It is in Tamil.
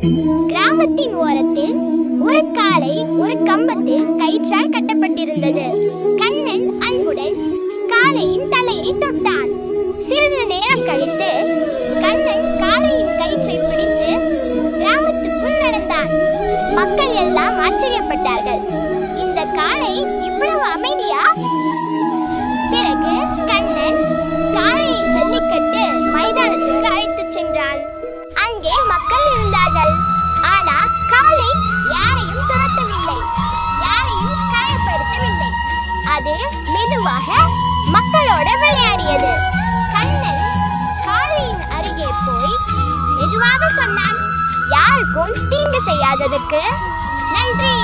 கிராமத்தின் ஓரத்தில் ஒரு காளை ஒரு கம்பத்தில் கயிற்றால் கட்டப்பட்டிருந்தது. கண்ணன் அன்புடன் காளையின் தலையை தொட்டான். சிறிது நேரம் கழித்து கண்ணன் காளையின் கயிற்றை பிடித்து கிராமத்துக்குள் நடந்தான். மக்கள் எல்லாம் ஆச்சரியப்பட்டார்கள். இந்த காளை இவ்வளவு அமைதியா? பிறகு கண்ணன் காளையை ஜல்லிக்கட்டு மைதானத்துக்கு அழைத்துச் சென்றான். அங்கே மக்கள் இருந்தார்கள். ஆனா காளை யாரையும் துரத்தவில்லை, யாரையும் காயப்படுத்தவில்லை. அது மெதுவாக மக்களோட விளையாடியது. கண்ணன் காளையின் அருகே போய் மெதுவாக சொன்னான், யாருக்கும் தீங்கு செய்யாததுக்கு நன்றி.